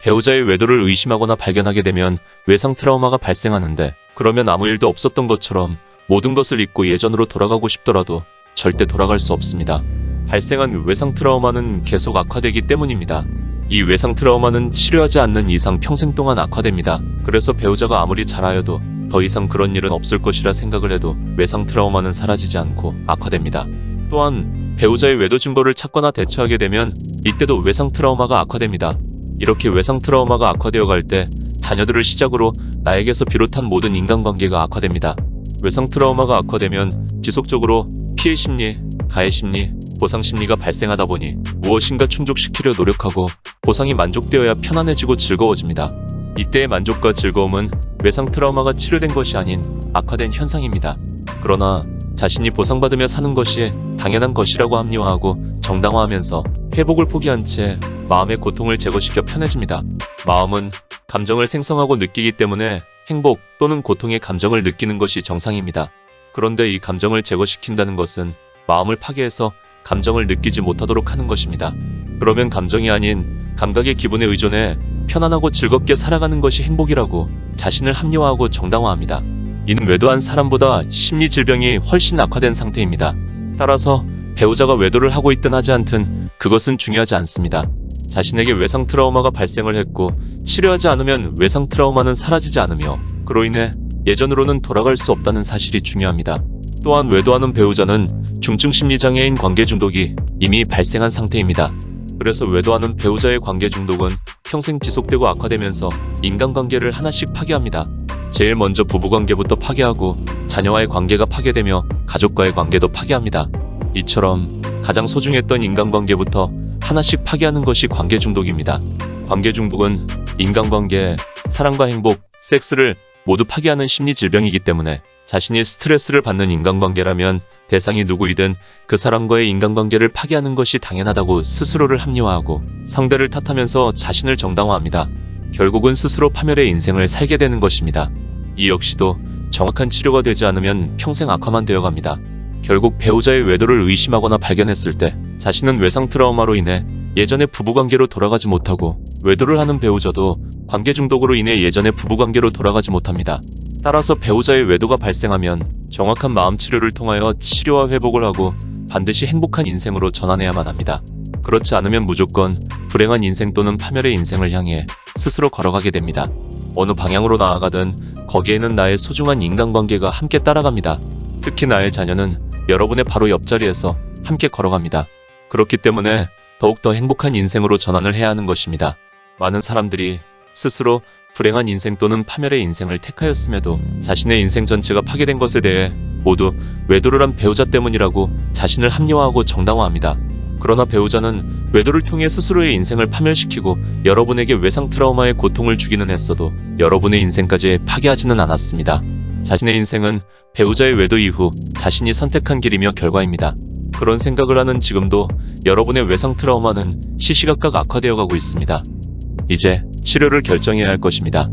배우자의 외도를 의심하거나 발견하게 되면 외상 트라우마가 발생하는데, 그러면 아무 일도 없었던 것처럼 모든 것을 잊고 예전으로 돌아가고 싶더라도 절대 돌아갈 수 없습니다. 발생한 외상 트라우마는 계속 악화되기 때문입니다. 이 외상 트라우마는 치료하지 않는 이상 평생 동안 악화됩니다. 그래서 배우자가 아무리 잘하여도 더 이상 그런 일은 없을 것이라 생각을 해도 외상 트라우마는 사라지지 않고 악화됩니다. 또한 배우자의 외도 증거를 찾거나 대처하게 되면 이때도 외상 트라우마가 악화됩니다. 이렇게 외상 트라우마가 악화되어 갈 때 자녀들을 시작으로 나에게서 비롯한 모든 인간관계가 악화됩니다. 외상 트라우마가 악화되면 지속적으로 피해 심리, 가해 심리, 보상 심리가 발생하다 보니 무엇인가 충족시키려 노력하고 보상이 만족되어야 편안해지고 즐거워집니다. 이때의 만족과 즐거움은 외상 트라우마가 치료된 것이 아닌 악화된 현상입니다. 그러나 자신이 보상받으며 사는 것이 당연한 것이라고 합리화하고 정당화하면서 회복을 포기한 채 마음의 고통을 제거시켜 편해집니다. 마음은 감정을 생성하고 느끼기 때문에 행복 또는 고통의 감정을 느끼는 것이 정상입니다. 그런데 이 감정을 제거시킨다는 것은 마음을 파괴해서 감정을 느끼지 못하도록 하는 것입니다. 그러면 감정이 아닌 감각의 기분에 의존해 편안하고 즐겁게 살아가는 것이 행복이라고 자신을 합리화하고 정당화합니다. 이는 외도한 사람보다 심리질병이 훨씬 악화된 상태입니다. 따라서 배우자가 외도를 하고 있든 하지 않든 그것은 중요하지 않습니다. 자신에게 외상 트라우마가 발생을 했고 치료하지 않으면 외상 트라우마는 사라지지 않으며 그로 인해 예전으로는 돌아갈 수 없다는 사실이 중요합니다. 또한 외도하는 배우자는 중증 심리장애인 관계 중독이 이미 발생한 상태입니다. 그래서 외도하는 배우자의 관계 중독은 평생 지속되고 악화되면서 인간관계를 하나씩 파괴합니다. 제일 먼저 부부관계부터 파괴하고 자녀와의 관계가 파괴되며 가족과의 관계도 파괴합니다. 이처럼 가장 소중했던 인간관계부터 하나씩 파괴하는 것이 관계 중독입니다. 관계 중독은 인간관계, 사랑과 행복, 섹스를 모두 파괴하는 심리질병이기 때문에 자신이 스트레스를 받는 인간관계라면 대상이 누구이든 그 사람과의 인간관계를 파괴하는 것이 당연하다고 스스로를 합리화하고 상대를 탓하면서 자신을 정당화합니다. 결국은 스스로 파멸의 인생을 살게 되는 것입니다. 이 역시도 정확한 치료가 되지 않으면 평생 악화만 되어갑니다. 결국 배우자의 외도를 의심하거나 발견했을 때 자신은 외상 트라우마로 인해 예전의 부부관계로 돌아가지 못하고 외도를 하는 배우자도 관계 중독으로 인해 예전의 부부관계로 돌아가지 못합니다. 따라서 배우자의 외도가 발생하면 정확한 마음 치료를 통하여 치료와 회복을 하고 반드시 행복한 인생으로 전환해야만 합니다. 그렇지 않으면 무조건 불행한 인생 또는 파멸의 인생을 향해 스스로 걸어가게 됩니다. 어느 방향으로 나아가든 거기에는 나의 소중한 인간관계가 함께 따라갑니다. 특히 나의 자녀는 여러분의 바로 옆자리에서 함께 걸어갑니다. 그렇기 때문에 더욱더 행복한 인생으로 전환을 해야 하는 것입니다. 많은 사람들이 스스로 불행한 인생 또는 파멸의 인생을 택하였음에도 자신의 인생 전체가 파괴된 것에 대해 모두 외도를 한 배우자 때문이라고 자신을 합리화하고 정당화합니다. 그러나 배우자는 외도를 통해 스스로의 인생을 파멸시키고 여러분에게 외상 트라우마의 고통을 주기는 했어도 여러분의 인생까지 파괴하지는 않았습니다. 자신의 인생은 배우자의 외도 이후 자신이 선택한 길이며 결과입니다. 그런 생각을 하는 지금도 여러분의 외상 트라우마는 시시각각 악화되어 가고 있습니다. 이제 치료를 결정해야 할 것입니다.